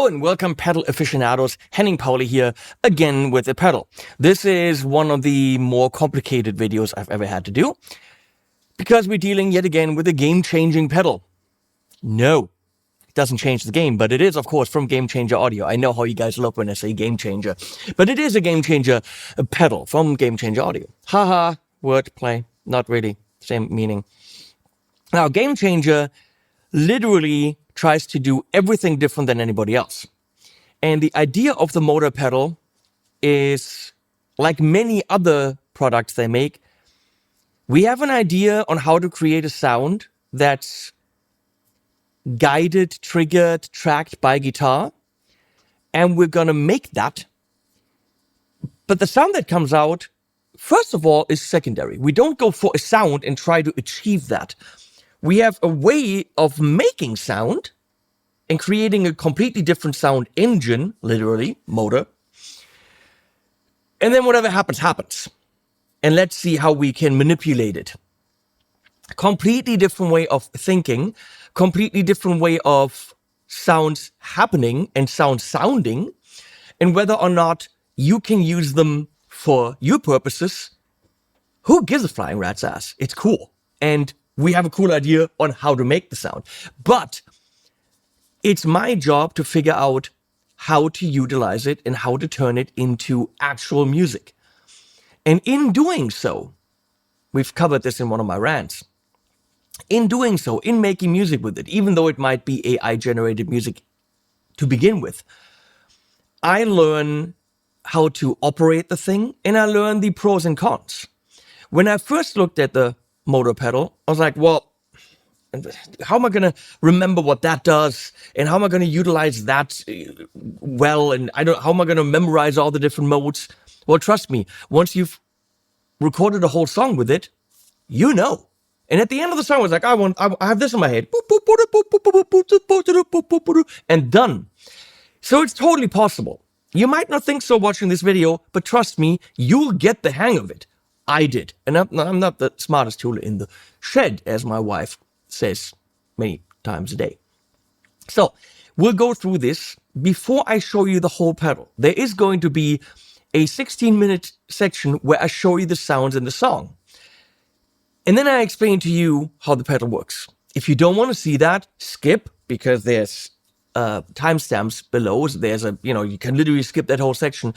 Hello and welcome pedal aficionados, Henning Pauli here again with a pedal. This is one of the more complicated videos I've ever had to do because we're dealing yet again with a game-changing pedal. No, it doesn't change the game, but it is of course from Gamechanger Audio. I know how you guys love when I say Game Changer, but it is a Game Changer pedal from Gamechanger Audio. Haha, word play, not really, same meaning. Now Game Changer literally tries to do everything different than anybody else. And the idea of the motor pedal is, like many other products they make, we have an idea on how to create a sound that's guided, triggered, tracked by guitar, and we're gonna make that. But the sound that comes out, first of all, is secondary. We don't go for a sound and try to achieve that. We have a way of making sound and creating a completely different sound engine, literally, motor. And then whatever happens, happens. And let's see how we can manipulate it. Completely different way of thinking, completely different way of sounds happening and sound sounding, and whether or not you can use them for your purposes, who gives a flying rat's ass? It's cool. And we have a cool idea on how to make the sound. But it's my job to figure out how to utilize it and how to turn it into actual music. And in doing so, we've covered this in one of my rants. In doing so, in making music with it, even though it might be AI-generated music to begin with, I learn how to operate the thing and I learn the pros and cons. When I first looked at the motor pedal, I was like, well, how am I going to remember what that does? And how am I going to utilize that well? And how am I going to memorize all the different modes? Well, trust me, once you've recorded a whole song with it, you know. And at the end of the song, I was like, I have this in my head. And done. So it's totally possible. You might not think so watching this video, but trust me, you'll get the hang of it. I did. And I'm not the smartest tool in the shed, as my wife says many times a day. So we'll go through this. Before I show you the whole pedal, there is going to be a 16-minute section where I show you the sounds in the song. And then I explain to you how the pedal works. If you don't want to see that, skip, because there's timestamps below. So there's you can literally skip that whole section.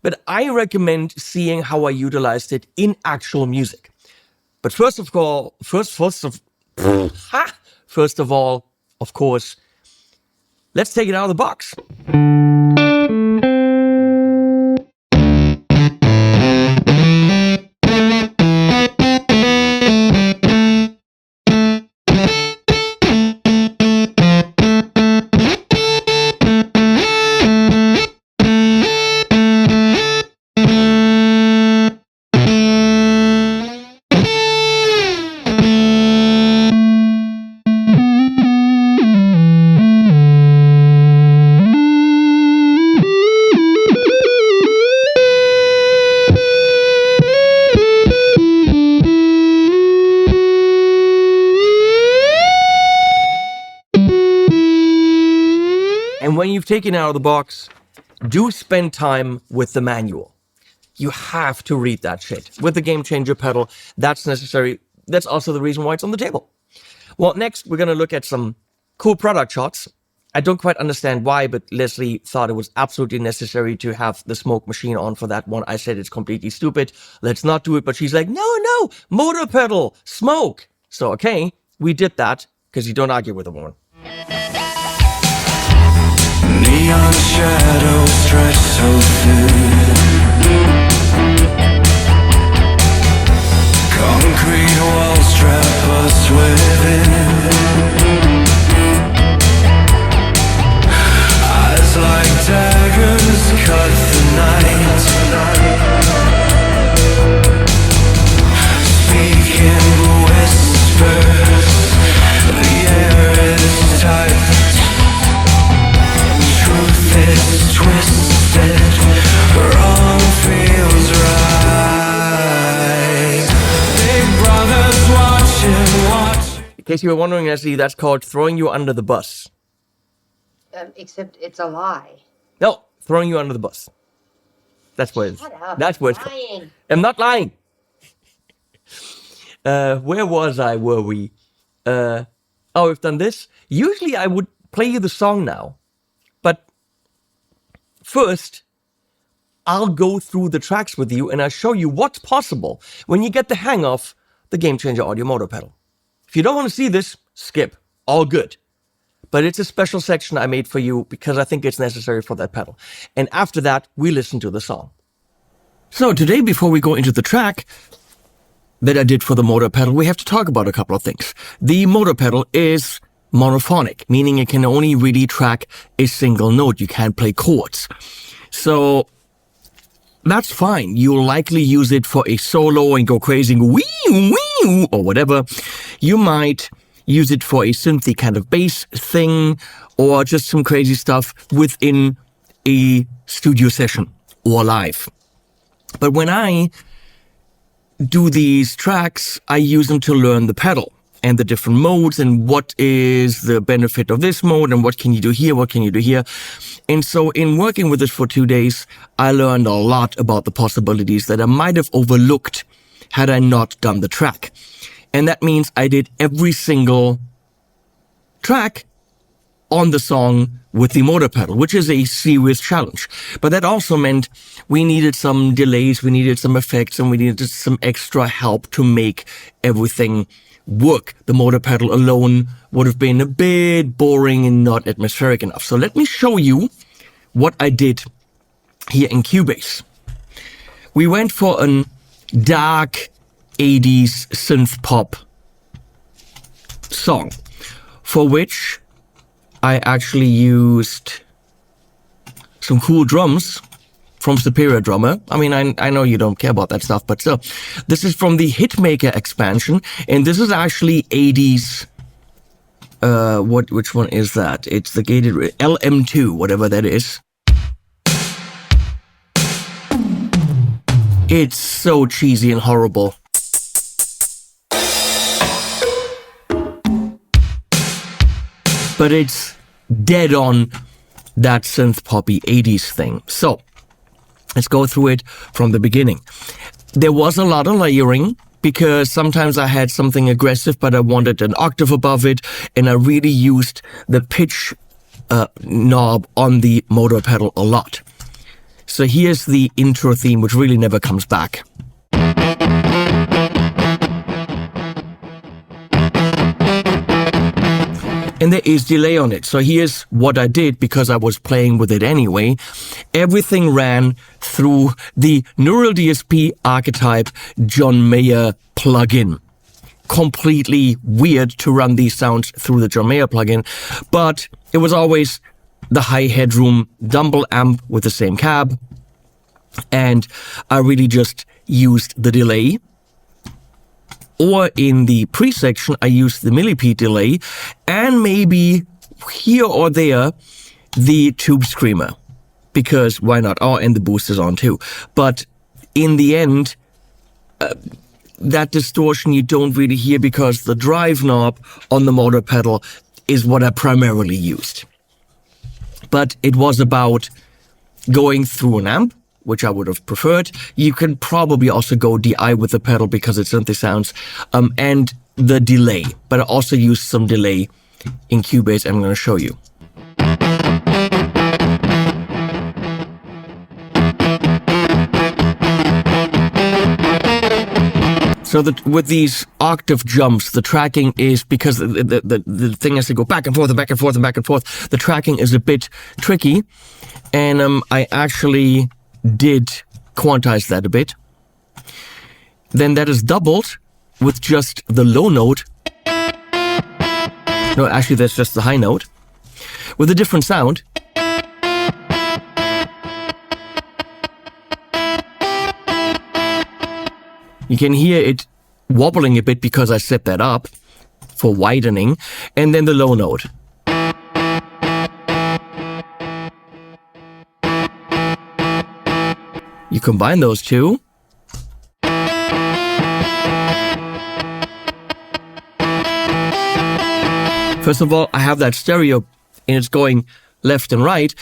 But I recommend seeing how I utilized it in actual music. But first of all, of course, let's take it out of the box. And when you've taken it out of the box, do spend time with the manual. You have to read that shit. With the Game Changer pedal, that's necessary. That's also the reason why it's on the table. Well, next, we're going to look at some cool product shots. I don't quite understand why, but Leslie thought it was absolutely necessary to have the smoke machine on for that one. I said it's completely stupid. Let's not do it. But she's like, no, motor pedal, smoke. So, okay, we did that because you don't argue with a woman. Neon shadows stretch so thin. Concrete walls trap us within. Eyes like daggers cut the night. Speak in whispers. The air is tight. Is twisted, wrong feels right. Big brother's watching. In case you were wondering, Leslie, that's called throwing you under the bus. Except it's a lie. No, throwing you under the bus. That's where Shut up. That's where it's lying. I'm not lying. Where was I? Were we? We've done this. Usually I would play you the song now. But first, I'll go through the tracks with you and I'll show you what's possible when you get the hang of the Gamechanger audio motor pedal. If you don't want to see this, skip. All good. But it's a special section I made for you because I think it's necessary for that pedal. And after that, we listen to the song. So today, before we go into the track that I did for the motor pedal, we have to talk about a couple of things. The motor pedal is monophonic, meaning it can only really track a single note. You can't play chords. So that's fine. You'll likely use it for a solo and go crazy, wee, wee, or whatever. You might use it for a synthy kind of bass thing or just some crazy stuff within a studio session or live. But when I do these tracks, I use them to learn the pedal and the different modes and what is the benefit of this mode and what can you do here, what can you do here. And so in working with this for 2 days, I learned a lot about the possibilities that I might have overlooked had I not done the track. And that means I did every single track on the song with the motor pedal, which is a serious challenge. But that also meant we needed some delays, we needed some effects, and we needed some extra help to make everything work. The motor pedal alone would have been a bit boring and not atmospheric enough. So let me show you what I did here in Cubase. We went for a dark 80s synth pop song, for which I actually used some cool drums from Superior Drummer. I mean, I know you don't care about that stuff, but still. This is from the Hitmaker expansion, and this is actually 80s. Which one is that? It's the gated LM2, whatever that is. It's so cheesy and horrible. But it's dead on that synth poppy 80s thing. So let's go through it from the beginning. There was a lot of layering because sometimes I had something aggressive, but I wanted an octave above it. And I really used the pitch knob on the motor pedal a lot. So here's the intro theme, which really never comes back. And there is delay on it. So here's what I did because I was playing with it anyway. Everything ran through the Neural DSP Archetype John Mayer plugin. Completely weird to run these sounds through the John Mayer plugin, but it was always the high headroom Dumble amp with the same cab. And I really just used the delay. Or in the pre-section, I used the millipede delay and maybe here or there, the tube screamer. Because why not? Oh, and the boost is on too. But in the end, that distortion you don't really hear because the drive knob on the motor pedal is what I primarily used. But it was about going through an amp, which I would have preferred. You can probably also go DI with the pedal because it's synth sounds, and the delay. But I also used some delay in Cubase, I'm going to show you. So that with these octave jumps, the tracking is, because the thing has to go back and forth and back and forth and back and forth, the tracking is a bit tricky. And I actually did quantize that a bit. Then that is doubled with just the low note. No, actually that's just the high note. With a different sound. You can hear it wobbling a bit because I set that up for widening. And then the low note. You combine those two. First of all, I have that stereo and it's going left and right.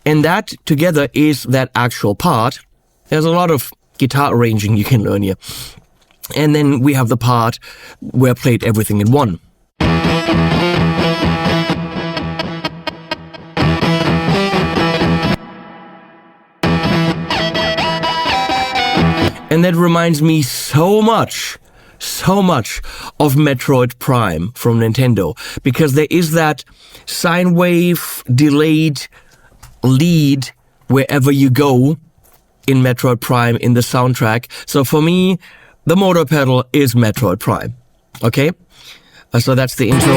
And that together is that actual part. There's a lot of guitar arranging you can learn here. And then we have the part where I played everything in one. And that reminds me so much of Metroid Prime from Nintendo, because there is that sine wave delayed lead wherever you go in Metroid Prime in the soundtrack. So for me, the motor pedal is Metroid Prime. Okay? So that's the intro.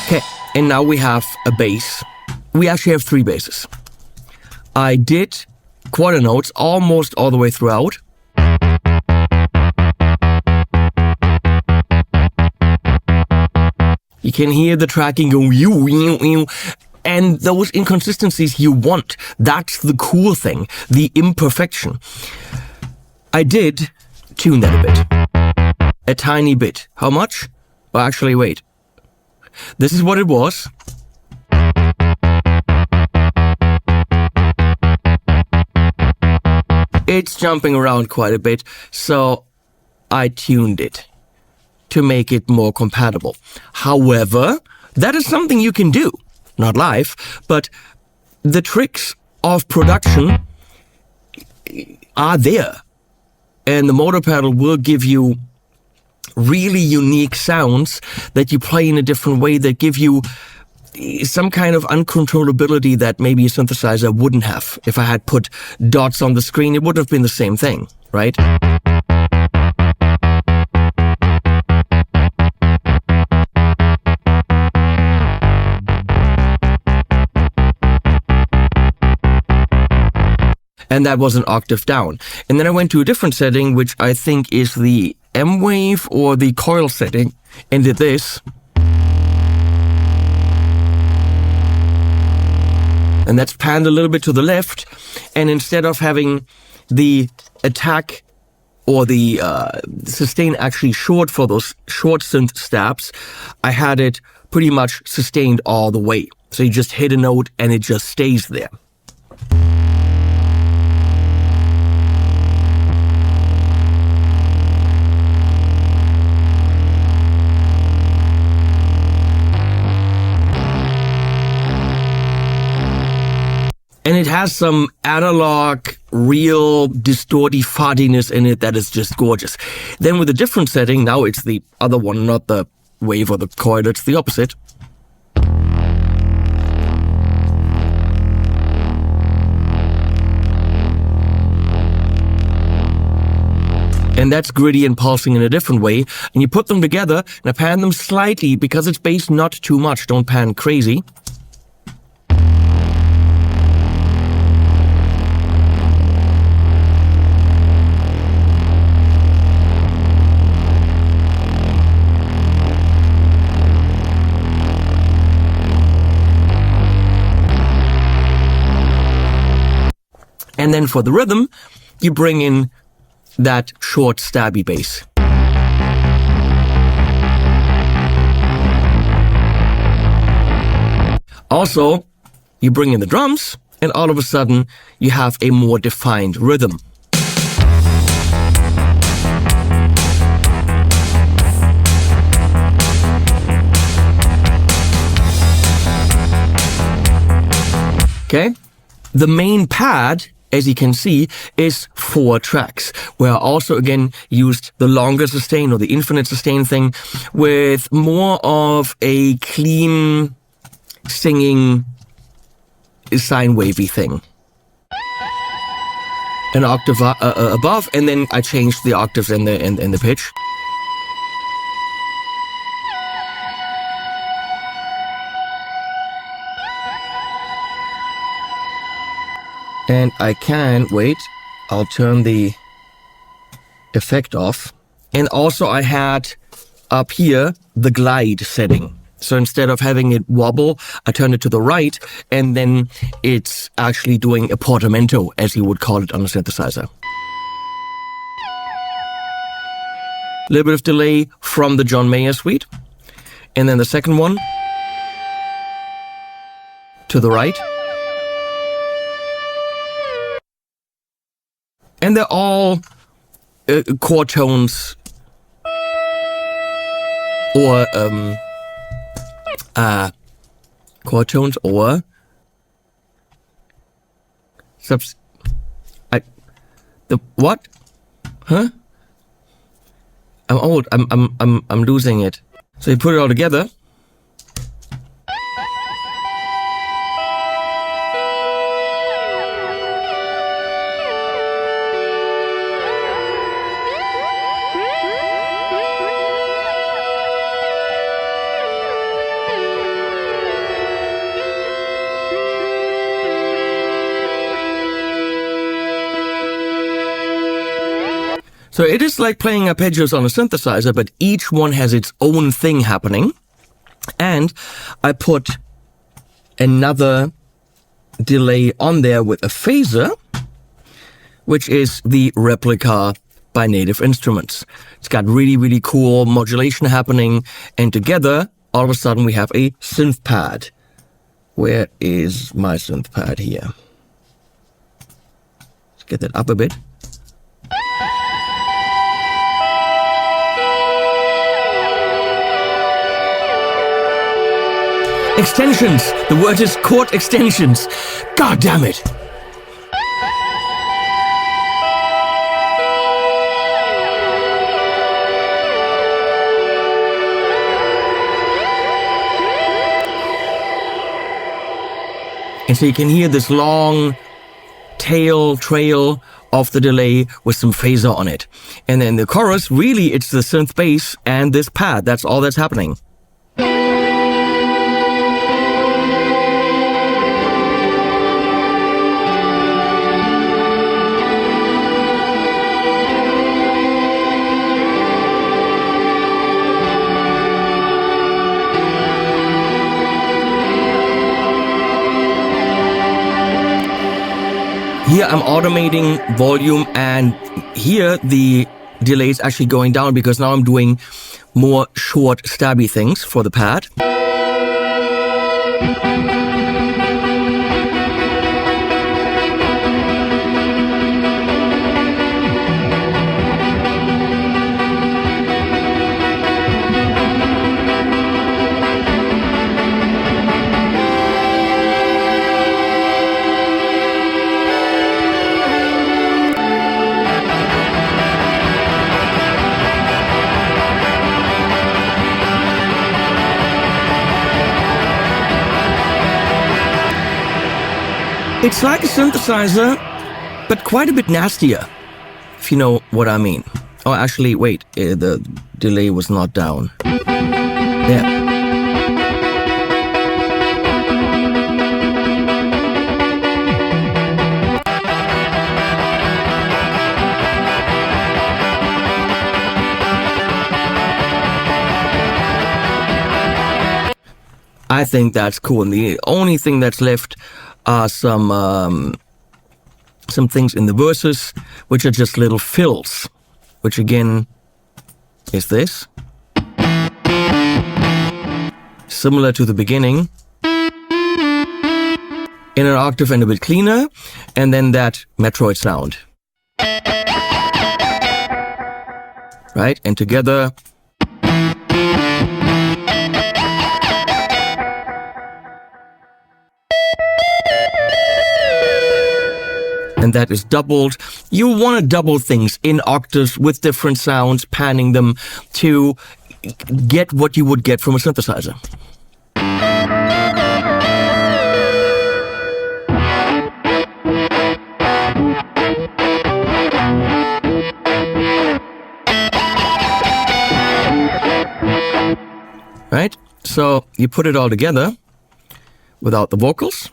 Okay, and now we have a bass. We actually have 3 basses. I did quarter notes almost all the way throughout. You can hear the tracking go and those inconsistencies you want. That's the cool thing, the imperfection. I did tune that a bit. A tiny bit. How much? Well, actually, wait. This is what it was. It's jumping around quite a bit, so I tuned it to make it more compatible. However, that is something you can do. Not live, but the tricks of production are there. And the motor pedal will give you really unique sounds that you play in a different way, that give you some kind of uncontrollability that maybe a synthesizer wouldn't have. If I had put dots on the screen, it would have been the same thing, right? And that was an octave down. And then I went to a different setting, which I think is the M wave or the coil setting, and did this. And that's panned a little bit to the left. And instead of having the attack or the sustain actually short for those short synth stabs, I had it pretty much sustained all the way. So you just hit a note and it just stays there. And it has some analog, real, distorty fudginess in it that is just gorgeous. Then with a different setting, now it's the other one, not the wave or the coil, it's the opposite. And that's gritty and pulsing in a different way. And you put them together, and I pan them slightly, because it's bass, not too much, don't pan crazy. And then for the rhythm, you bring in that short stabby bass. Also, you bring in the drums, and all of a sudden, you have a more defined rhythm. Okay? The main pad, as you can see, is 4 tracks, where I also again used the longer sustain or the infinite sustain thing with more of a clean singing sine wavy thing. An octave above, and then I changed the octaves and the pitch. And I can, wait, I'll turn the effect off. And also I had up here the glide setting. So instead of having it wobble, I turned it to the right, and then it's actually doing a portamento, as you would call it on a synthesizer. A little bit of delay from the John Mayer suite. And then the second one to the right. And they're all chord tones or chord tones or the what? Huh? I'm old. I'm losing it. So you put it all together. So it is like playing arpeggios on a synthesizer, but each one has its own thing happening. And I put another delay on there with a phaser, which is the replica by Native Instruments. It's got really, really cool modulation happening. And together, all of a sudden, we have a synth pad. Where is my synth pad here? Let's get that up a bit. Extensions. The word is chord extensions. God damn it. And so you can hear this long trail of the delay with some phaser on it. And then the chorus, really, it's the synth bass and this pad. That's all that's happening. Here I'm automating volume, and here the delay is actually going down because now I'm doing more short stabby things for the pad. It's like a synthesizer, but quite a bit nastier, if you know what I mean. Oh, actually, wait, the delay was not down. Yeah. I think that's cool. And the only thing that's left are some things in the verses, which are just little fills, which again is this. Similar to the beginning. In an octave and a bit cleaner, and then that Metroid sound. Right? And together. And that is doubled. You want to double things in octaves with different sounds, panning them to get what you would get from a synthesizer. Right? So you put it all together without the vocals.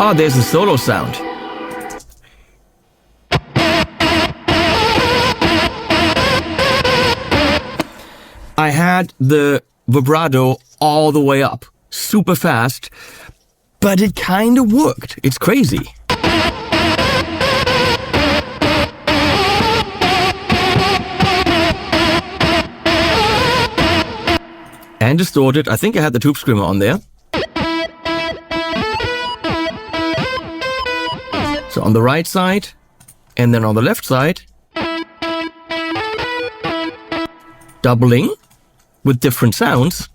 Ah, there's a solo sound. I had the vibrato all the way up, super fast, but it kind of worked. It's crazy. And distorted. I think I had the tube screamer on there. So on the right side, and then on the left side, doubling with different sounds.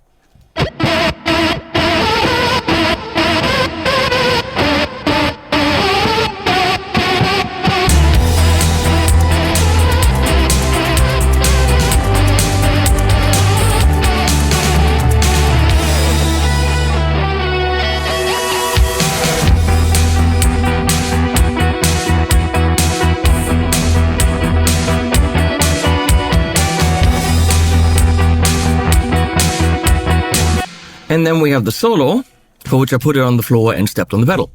And then we have the solo, for which I put it on the floor and stepped on the pedal.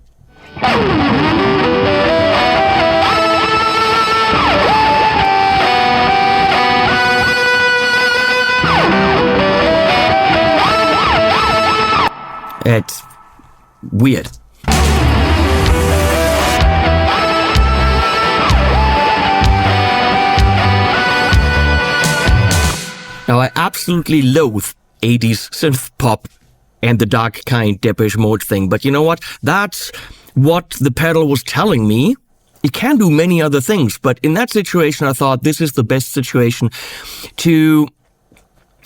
It's weird. Now, I absolutely loathe 80s synth pop and the dark kind Depeche Mode thing. But you know what? That's what the pedal was telling me. It can do many other things, but in that situation, I thought this is the best situation to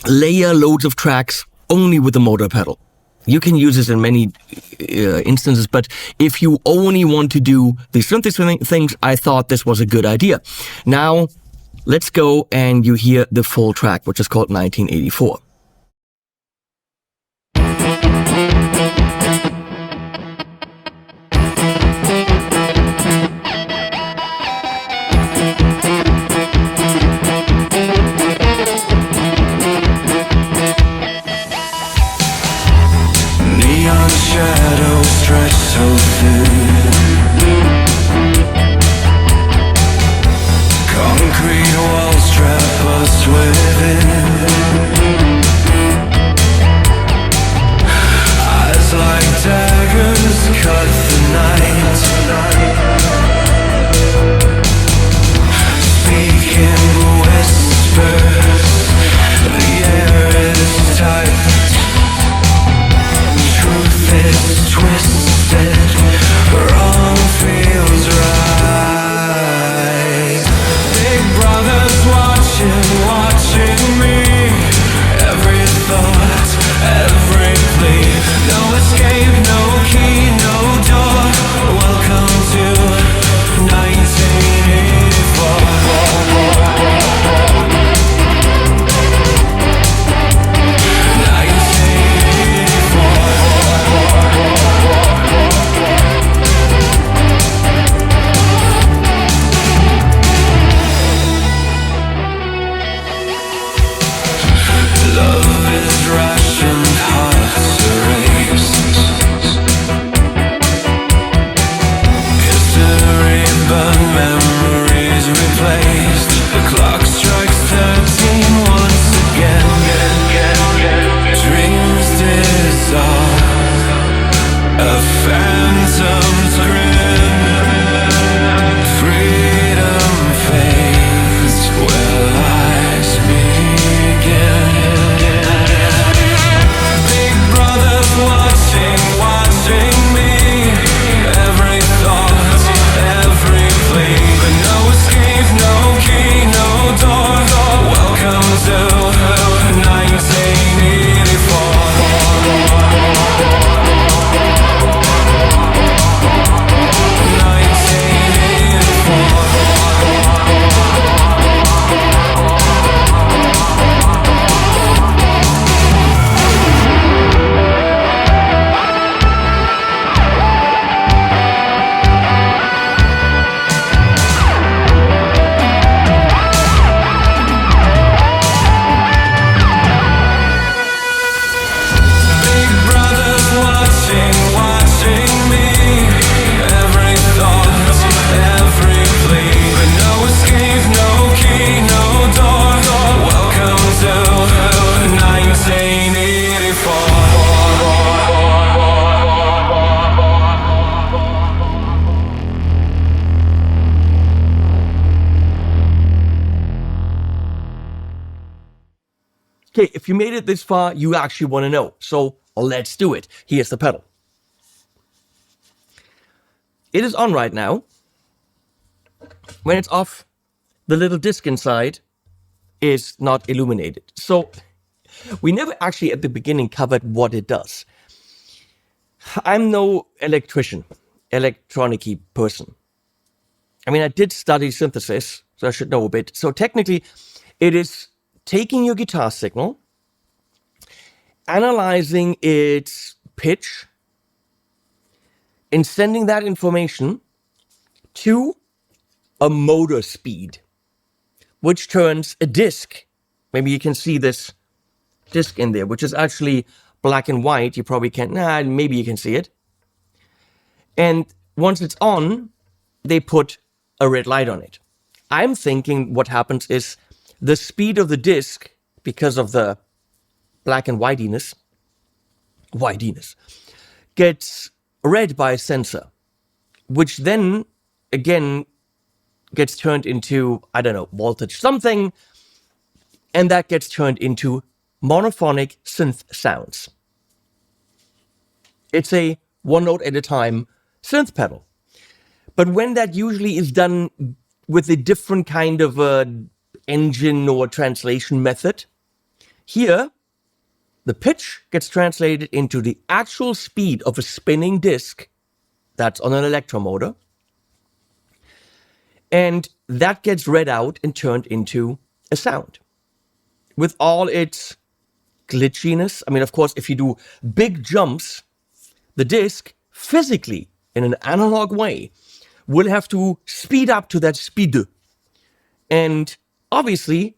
layer loads of tracks only with the motor pedal. You can use this in many instances, but if you only want to do the synth things, I thought this was a good idea. Now, let's go and you hear the full track, which is called 1984. Neon shadows stretch so thin. Concrete walls trap us within. Okay, if you made it this far, you actually want to know. So let's do it. Here's the pedal. It is on right now. When it's off, the little disc inside is not illuminated. So we never actually at the beginning covered what it does. I'm no electronic-y person. I mean, I did study synthesis, so I should know a bit. So technically, it is taking your guitar signal, analyzing its pitch, and sending that information to a motor speed, which turns a disc. Maybe you can see this disc in there, which is actually black and white. You probably can't, maybe you can see it. And once it's on, they put a red light on it. I'm thinking what happens is the speed of the disc, because of the black and whitiness, gets read by a sensor, which then again gets turned into, I don't know, voltage something, and that gets turned into monophonic synth sounds. It's a one note at a time synth pedal. But when that usually is done with a different kind of engine or translation method, here the pitch gets translated into the actual speed of a spinning disc that's on an electromotor. And that gets read out and turned into a sound with all its glitchiness. I mean, of course, if you do big jumps, the disc physically, in an analog way, will have to speed up to that speed. And obviously,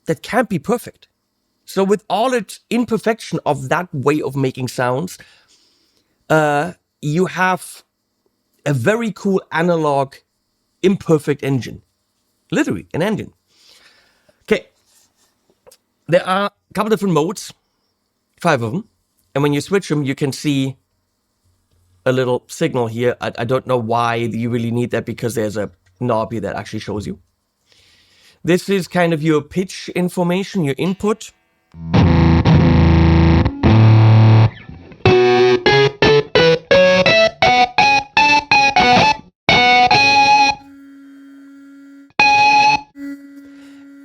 that can't be perfect. So with all its imperfection of that way of making sounds, you have a very cool analog imperfect engine. Literally, an engine. Okay. There are a couple different modes, 5 of them. And when you switch them, you can see a little signal here. I don't know why you really need that, because there's a knob here that actually shows you. This is kind of your pitch information, your input.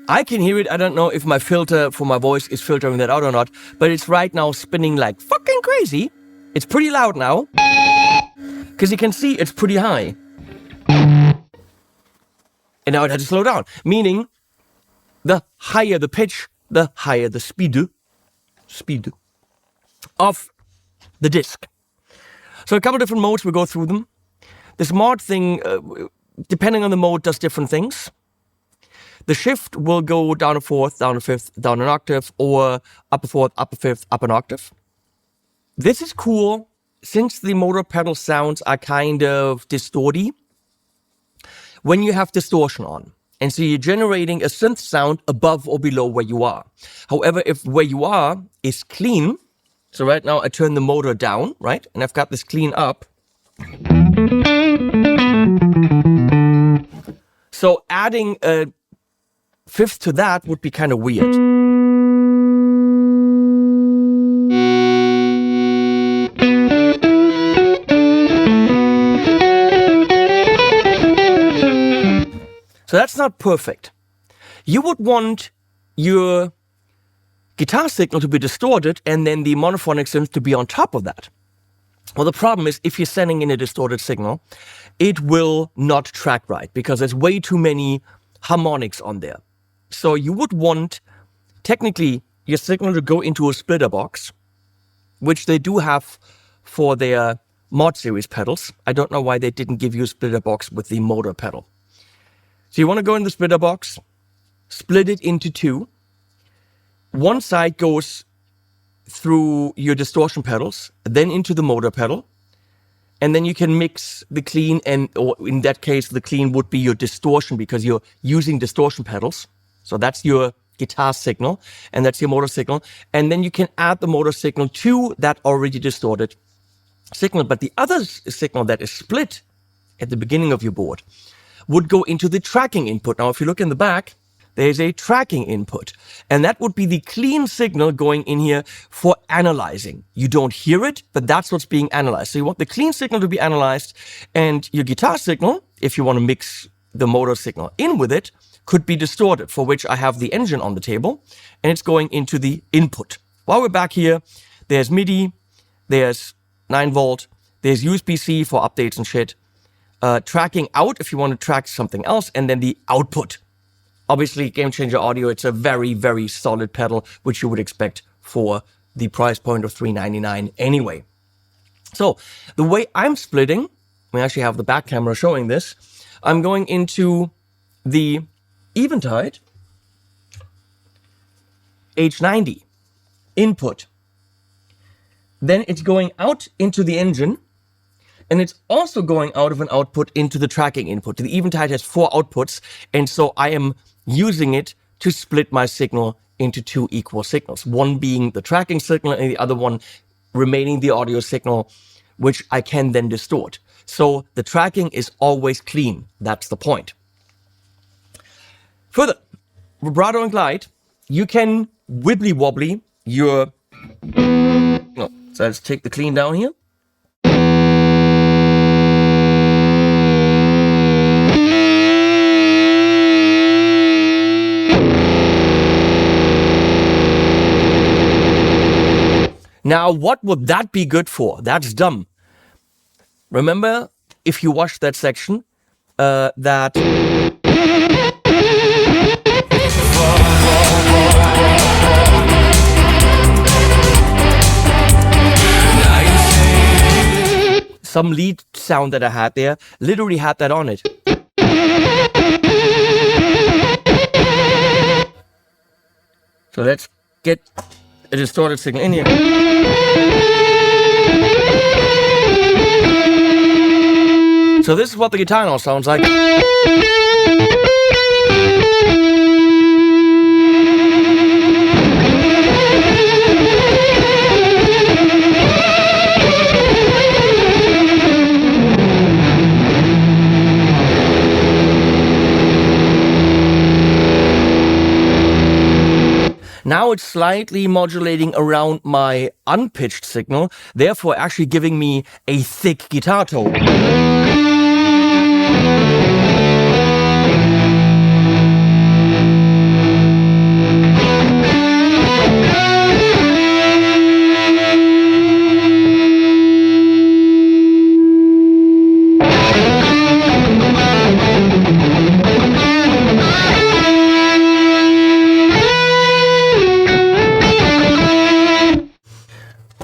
I can hear it. I don't know if my filter for my voice is filtering that out or not, but it's right now spinning like fucking crazy. It's pretty loud now, because you can see it's pretty high. And now it had to slow down, meaning the higher the pitch, the higher the speed of the disc. So a couple different modes, we'll go through them. The smart thing, depending on the mode, does different things. The shift will go down a fourth, down a fifth, down an octave, or up a fourth, up a fifth, up an octave. This is cool, since the motor pedal sounds are kind of distorty when you have distortion on. And so you're generating a synth sound above or below where you are. However, if where you are is clean, so right now I turn the motor down, right? And I've got this clean up. So adding a fifth to that would be kind of weird. So that's not perfect. You would want your guitar signal to be distorted and then the monophonic synth to be on top of that. Well, the problem is if you're sending in a distorted signal, it will not track right because there's way too many harmonics on there. So you would want, technically, your signal to go into a splitter box, which they do have for their mod series pedals. I don't know why they didn't give you a splitter box with the motor pedal. So you want to go in the splitter box, split it into two. One side goes through your distortion pedals, then into the motor pedal. And then you can mix the clean, and or in that case, the clean would be your distortion because you're using distortion pedals. So that's your guitar signal, and that's your motor signal. And then you can add the motor signal to that already distorted signal. But the other signal that is split at the beginning of your board would go into the tracking input. Now, if you look in the back, there's a tracking input. And that would be the clean signal going in here for analyzing. You don't hear it, but that's what's being analyzed. So you want the clean signal to be analyzed, and your guitar signal, if you want to mix the motor signal in with it, could be distorted, for which I have the engine on the table, and it's going into the input. While we're back here, there's MIDI, there's 9-volt, there's USB-C for updates and shit, tracking out if you want to track something else, and then the output. Obviously, Gamechanger audio, it's a very, very solid pedal, which you would expect for the price point of $399 anyway. So the way I'm splitting, we actually have the back camera showing this, I'm going into the Eventide H90 input. Then it's going out into the engine, and it's also going out of an output into the tracking input. The Eventide has 4 outputs, and so I am using it to split my signal into 2 equal signals. One being the tracking signal and the other one remaining the audio signal, which I can then distort. So the tracking is always clean. That's the point. Further, vibrato and glide, you can wibbly wobbly your... No, so let's take the clean down here. Now, what would that be good for? That's dumb. Remember, if you watched that section, that... Some lead sound that I had there literally had that on it. So let's get a distorted signal in here. So this is what the guitar now sounds like. Now it's slightly modulating around my unpitched signal, therefore actually giving me a thick guitar tone.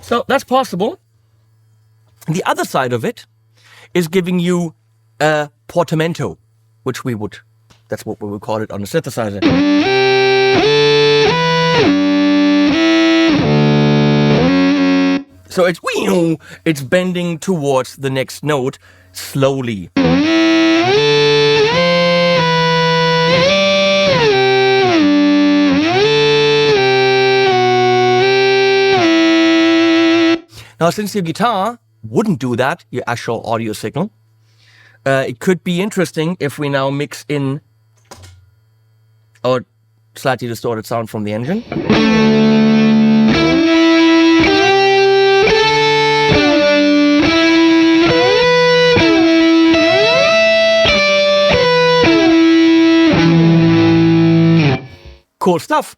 So that's possible. The other side of it is giving you a portamento, which that's what we would call it on the synthesizer. So it's bending towards the next note slowly. Now, since your guitar wouldn't do that, your actual audio signal, it could be interesting if we now mix in our slightly distorted sound from the engine. Cool stuff.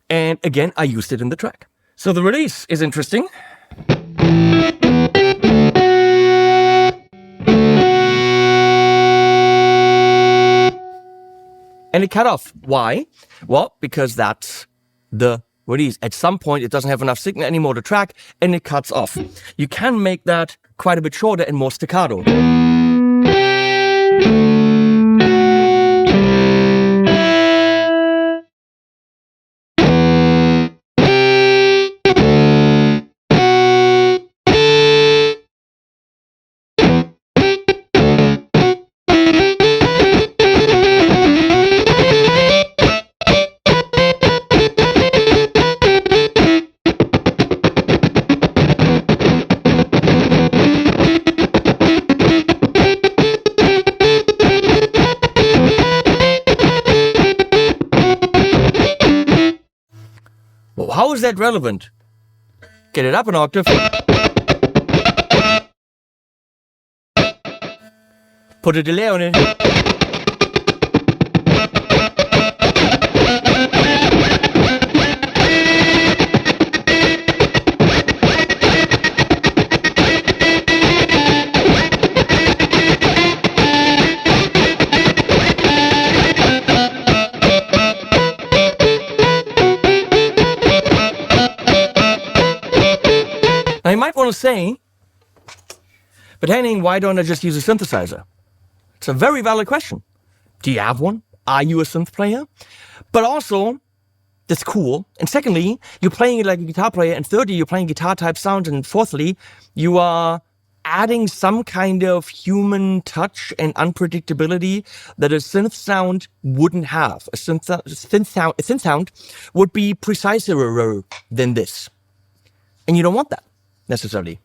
And again, I used it in the track. So the release is interesting. And it cut off. Why? Well, because that's the release. At some point, it doesn't have enough signal anymore to track, and it cuts off. You can make that quite a bit shorter and more staccato. How is that relevant? Get it up an octave. Put a delay on it. Now you might want to say, but Henning, why don't I just use a synthesizer? It's a very valid question. Do you have one? Are you a synth player? But also, that's cool. And secondly, you're playing it like a guitar player. And thirdly, you're playing guitar type sounds. And fourthly, you are adding some kind of human touch and unpredictability that a synth sound wouldn't have. A synth sound would be precise-er than this. And you don't want that, necessarily.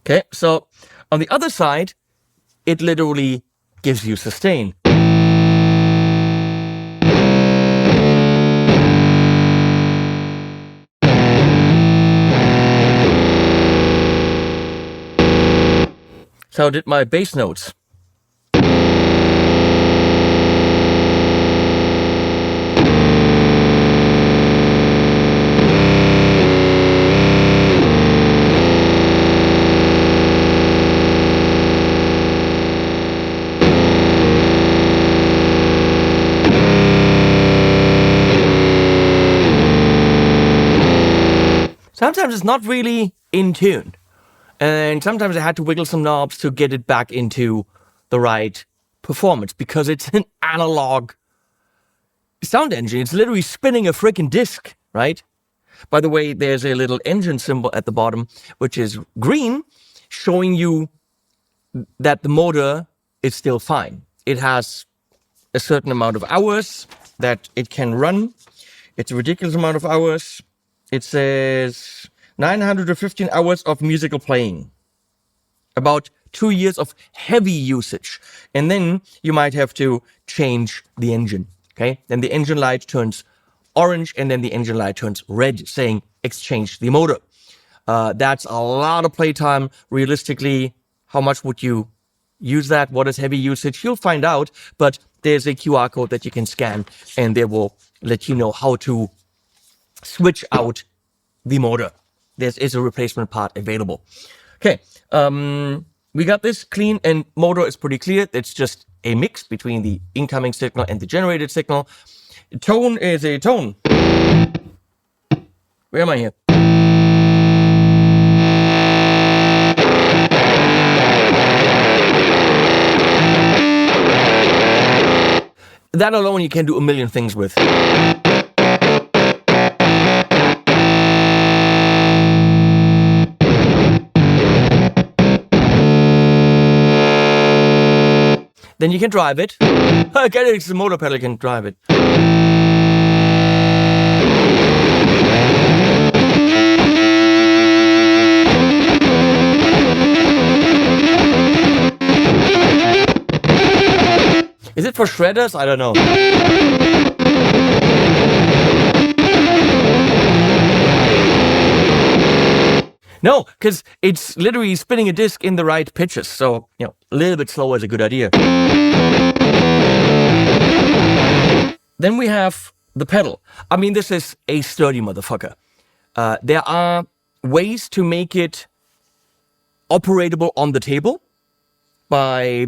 Okay, so on the other side, it literally gives you sustain. So did my bass notes. Sometimes it's not really in tune. And sometimes I had to wiggle some knobs to get it back into the right performance because it's an analog sound engine. It's literally spinning a freaking disc, right? By the way, there's a little engine symbol at the bottom, which is green, showing you that the motor is still fine. It has a certain amount of hours that it can run. It's a ridiculous amount of hours. It says 915 hours of musical playing. About 2 years of heavy usage. And then you might have to change the engine. Okay? Then the engine light turns orange and then the engine light turns red, saying exchange the motor. That's a lot of playtime. Realistically, how much would you use that? What is heavy usage? You'll find out, but there's a QR code that you can scan and they will let you know how to switch out the motor. There is a replacement part available. Okay, we got this clean and motor is pretty clear. It's just a mix between the incoming signal and the generated signal. Tone is a tone. Where am I here? That alone you can do a million things with. Then you can drive it. I get it, it's the motor pedal, can drive it. Is it for shredders? I don't know. No, because it's literally spinning a disc in the right pitches. So, a little bit slower is a good idea. Then we have the pedal. I mean, this is a sturdy motherfucker. There are ways to make it operatable on the table by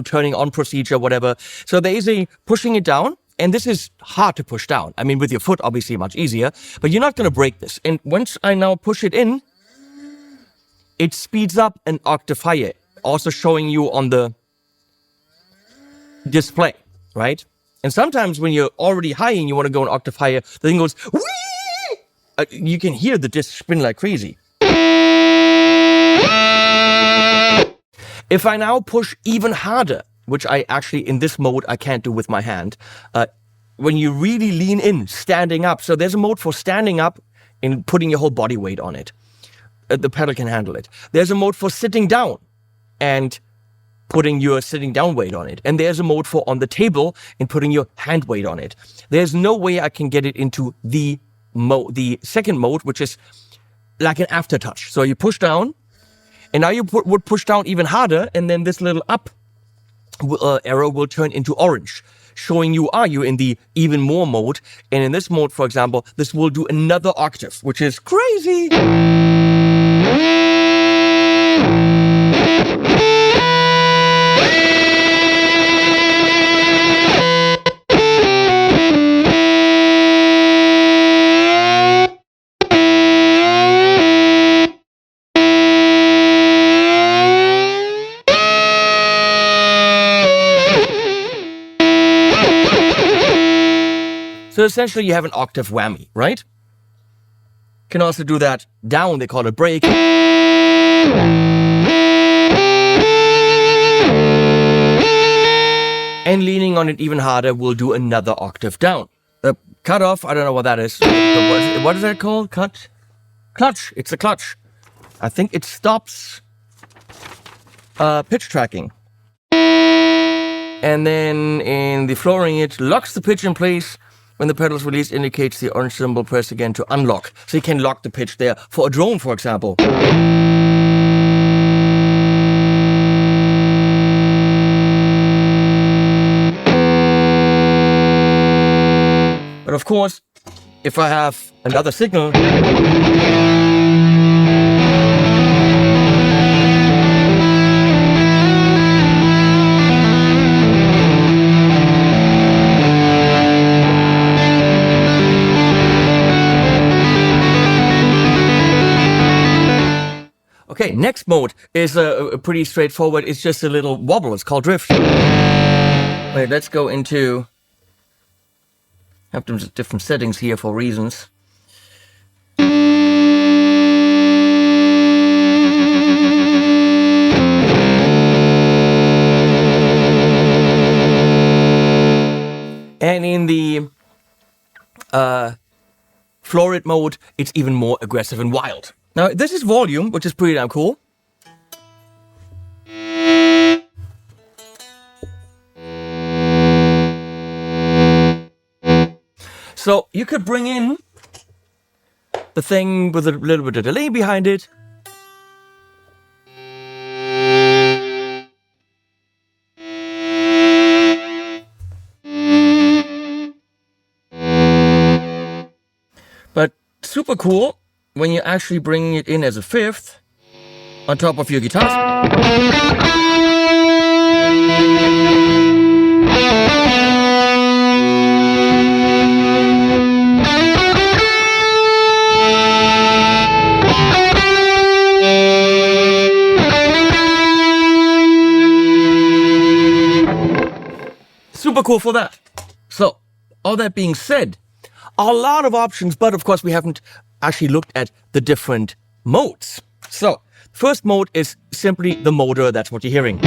turning on procedure, whatever. So there is a pushing it down. And this is hard to push down. I mean, with your foot, obviously much easier. But you're not going to break this. And once I now push it in, it speeds up an octave higher, also showing you on the display, right? And sometimes when you're already high and you want to go an octave higher, the thing goes, whee! You can hear the disc spin like crazy. If I now push even harder, which I actually, in this mode, I can't do with my hand, when you really lean in, standing up. So there's a mode for standing up and putting your whole body weight on it. The pedal can handle it. There's a mode for sitting down and putting your sitting down weight on it. And there's a mode for on the table and putting your hand weight on it. There's no way I can get it into the second mode, which is like an aftertouch. So you push down, and now you would push down even harder, and then this little up arrow will turn into orange, showing you are you in the even more mode. And in this mode, for example, this will do another octave, which is crazy. So essentially you have an octave whammy, right? Can also do that down, they call it break. And leaning on it even harder will do another octave down. Cut off, I don't know what that is. What is that called? Cut? Clutch, it's a clutch. I think it stops pitch tracking. And then in the flooring, it locks the pitch in place. When the pedal is released, indicates the orange symbol, press again to unlock. So you can lock the pitch there for a drone, for example. But of course, if I have another signal, okay, next mode is pretty straightforward. It's just a little wobble. It's called drift. Wait, let's go into... I have different settings here for reasons. And in the florid mode, it's even more aggressive and wild. Now, this is volume, which is pretty damn cool. So you could bring in the thing with a little bit of delay behind it. But super cool when you're actually bringing it in as a fifth on top of your guitar. Super cool for that. So, all that being said, a lot of options, but of course we haven't actually looked at the different modes. So, first mode is simply the motor, that's what you're hearing.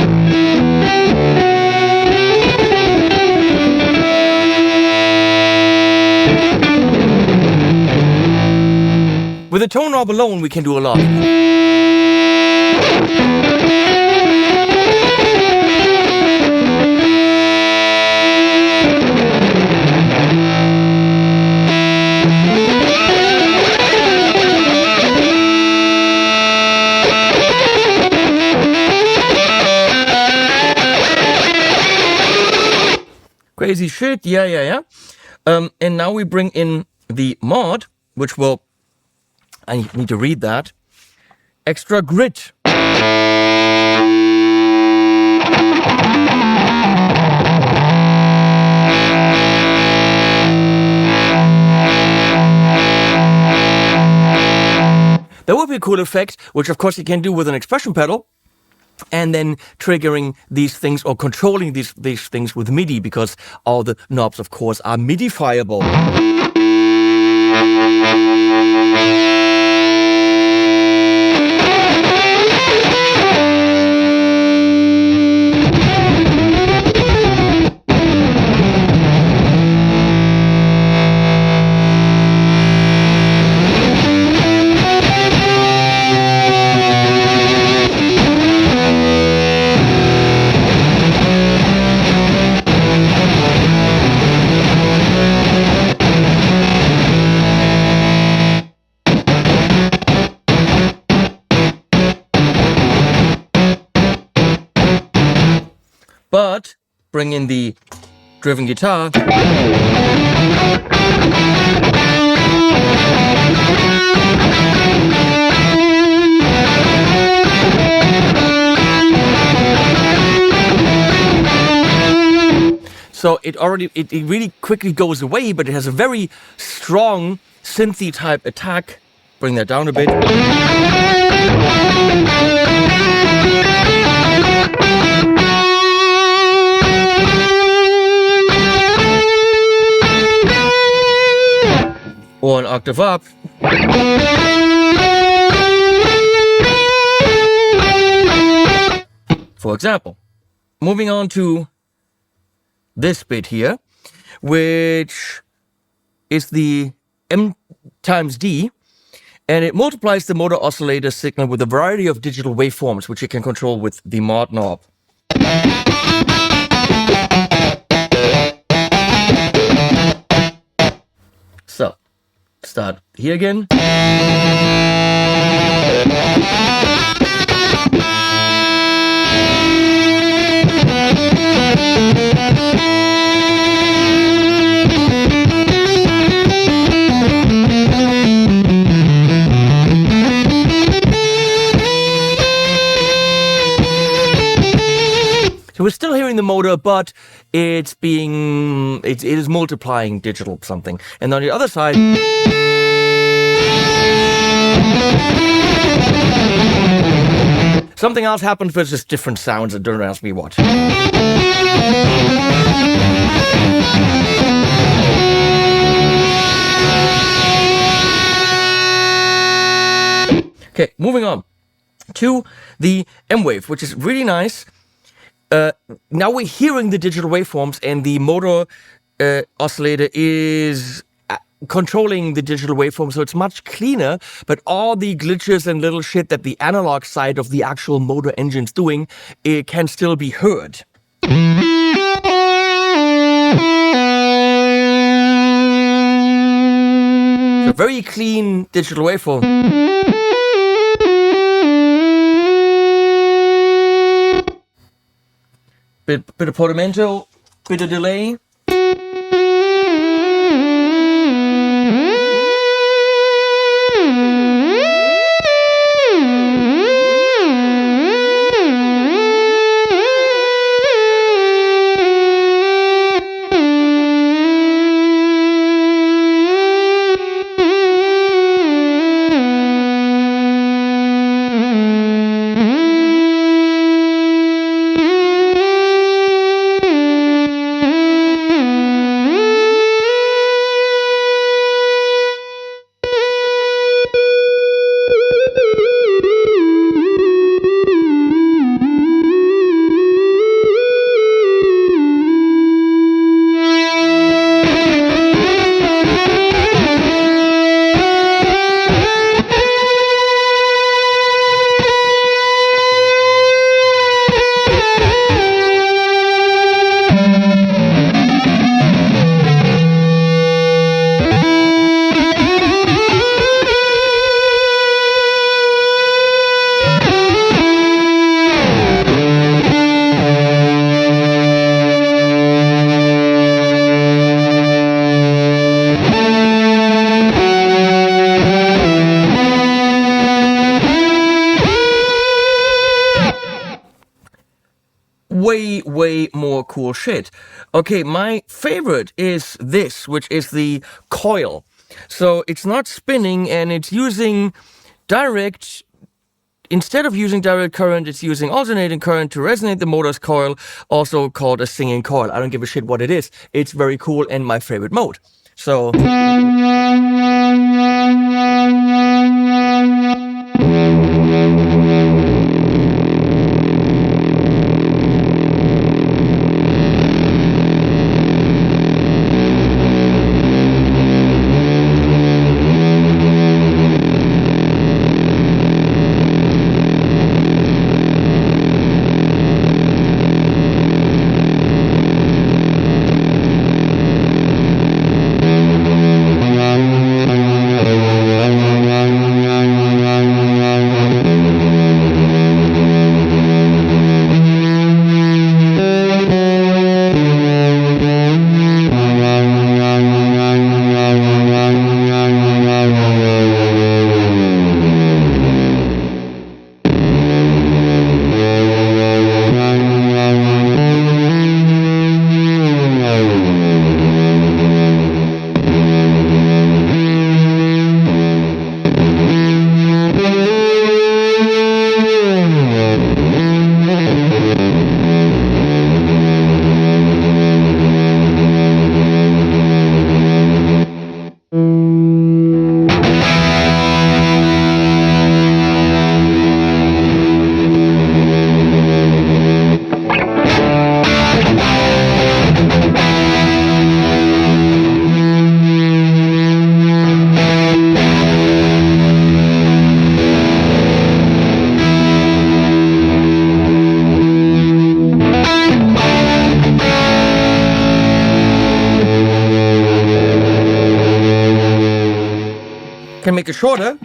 With the tone knob alone, we can do a lot. Crazy shit, yeah. And now we bring in the mod, which will, I need to read that, extra grit. That would be a cool effect, which of course you can do with an expression pedal. And then triggering these things or controlling these things with MIDI, because all the knobs, of course, are MIDI-fiable. But bring in the driven guitar. So it really quickly goes away, but it has a very strong synthy type attack. Bring that down a bit. Or an octave up. For example, moving on to this bit here, which is the M times D, and it multiplies the motor oscillator signal with a variety of digital waveforms, which you can control with the mod knob. So, start here again. So we're still hearing the motor, but it is multiplying digital something. And on the other side, something else happens with just different sounds, and don't ask me what. Okay, moving on to the M wave, which is really nice. Now we're hearing the digital waveforms, and the motor oscillator is controlling the digital waveform, so it's much cleaner, but all the glitches and little shit that the analog side of the actual motor engine's doing, it can still be heard. So very clean digital waveform. Bit of portamento, bit of delay. Way more cool shit. Okay, my favorite is this, which is the coil. So it's not spinning, and it's using direct, instead of using direct current, it's using alternating current to resonate the motor's coil, also called a singing coil. I don't give a shit what it is. It's very cool and my favorite mode. So Can make it shorter.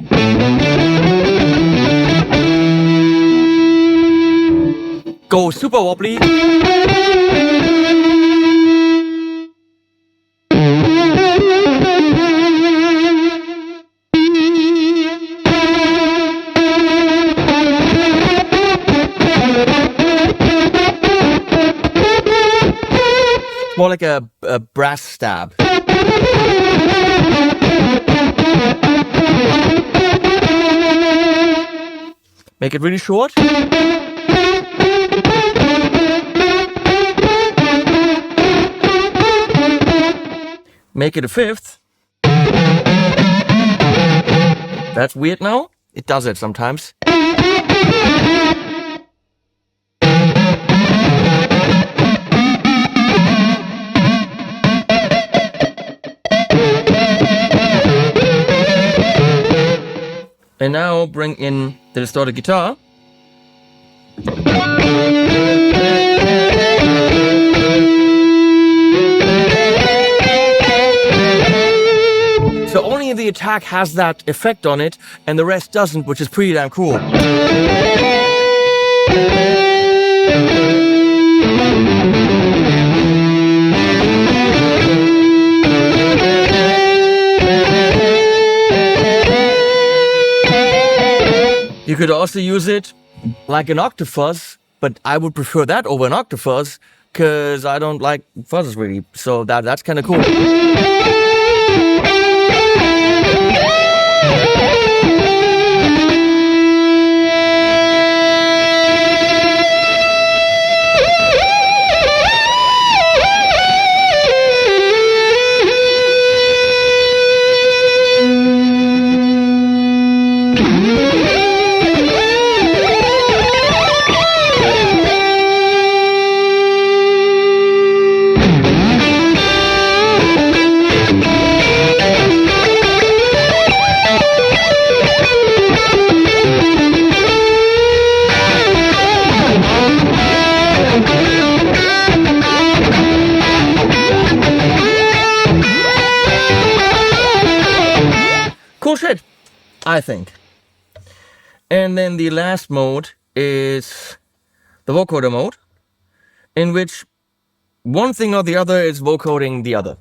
Go super wobbly. More like a brass stab. Make it really short. Make it a fifth. That's weird now. It does it sometimes. And now bring in the distorted guitar. So only the attack has that effect on it, and the rest doesn't, which is pretty damn cool. You could also use it like an octafuzz, but I would prefer that over an octafuzz because I don't like fuzzes really. So that's kind of cool. Cool shit, I think. And then the last mode is the vocoder mode, in which one thing or the other is vocoding the other.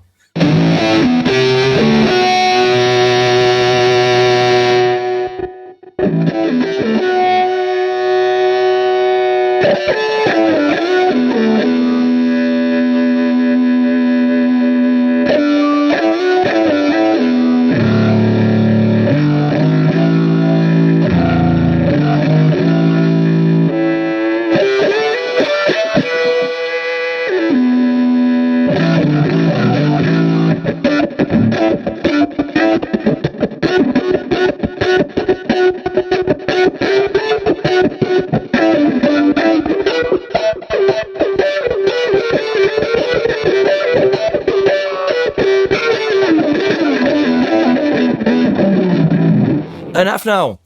Enough now.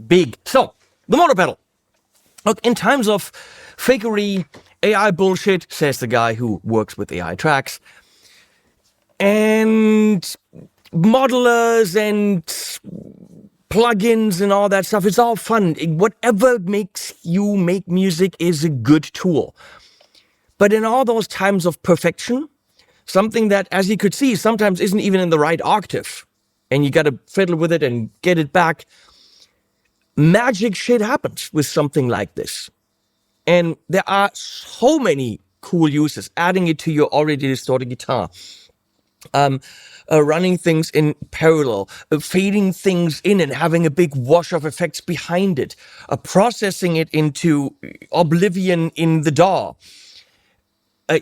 Big. So, the motor pedal. Look, in times of fakery, AI bullshit, says the guy who works with AI tracks, and modelers and plugins and all that stuff, it's all fun. Whatever makes you make music is a good tool. But in all those times of perfection, something that, as you could see, sometimes isn't even in the right octave, and you gotta fiddle with it and get it back. Magic shit happens with something like this. And there are so many cool uses. Adding it to your already distorted guitar. Running things in parallel. Fading things in and having a big wash of effects behind it. Processing it into oblivion in the DAW.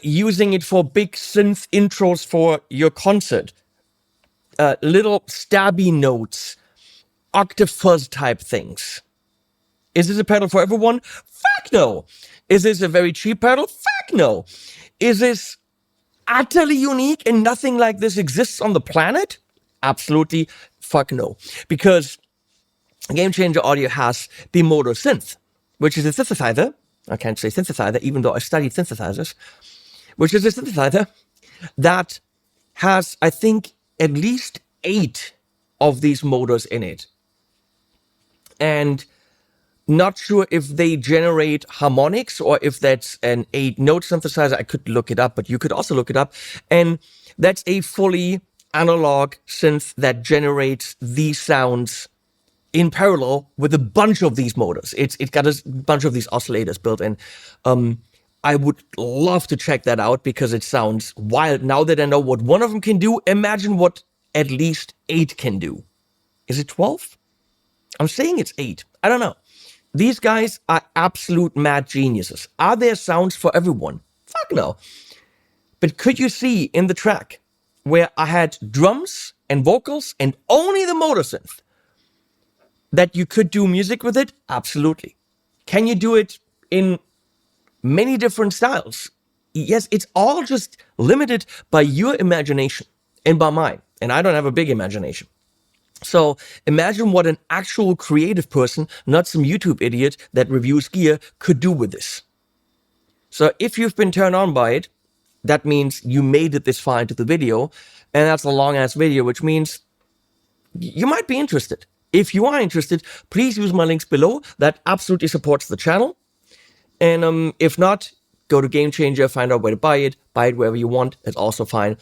Using it for big synth intros for your concert. Little stabby notes, octave fuzz type things. Is this a pedal for everyone? Fuck no. Is this a very cheap pedal? Fuck no. Is this utterly unique and nothing like this exists on the planet? Absolutely fuck no. Because Gamechanger Audio has the Modo Synth, which is a synthesizer. I can't say synthesizer even though I studied synthesizers. Which is a synthesizer that has, I think, at least 8 of these motors in it. And not sure if they generate harmonics or if that's an 8-note synthesizer. I could look it up, but you could also look it up. And that's a fully analog synth that generates these sounds in parallel with a bunch of these motors. It's got a bunch of these oscillators built in. I would love to check that out because it sounds wild. Now that I know what one of them can do, imagine what at least 8 can do. Is it 12? I'm saying it's 8. I don't know. These guys are absolute mad geniuses. Are there sounds for everyone? Fuck no. But could you see in the track where I had drums and vocals and only the motor synth that you could do music with it? Absolutely. Can you do it in many different styles? Yes, it's all just limited by your imagination and by mine. And I don't have a big imagination. So imagine what an actual creative person, not some YouTube idiot that reviews gear, could do with this. So if you've been turned on by it, that means you made it this far into the video, and that's a long ass video, which means you might be interested. If you are interested, please use my links below. That absolutely supports the channel. And if not, go to Gamechanger, find out where to buy it wherever you want. It's also fine.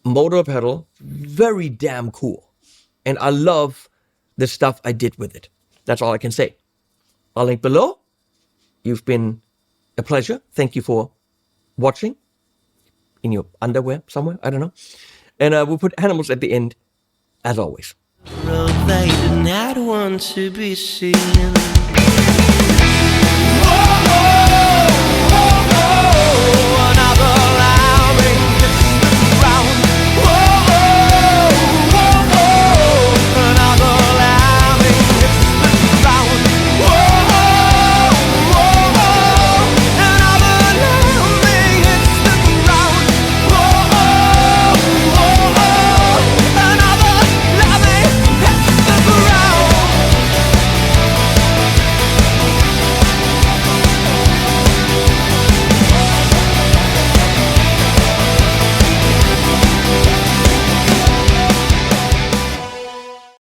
Motor pedal, very damn cool. And I love the stuff I did with it. That's all I can say. I'll link below. You've been a pleasure. Thank you for watching. In your underwear somewhere, I don't know. And we'll put animals at the end, as always. Road they did not want to be seen.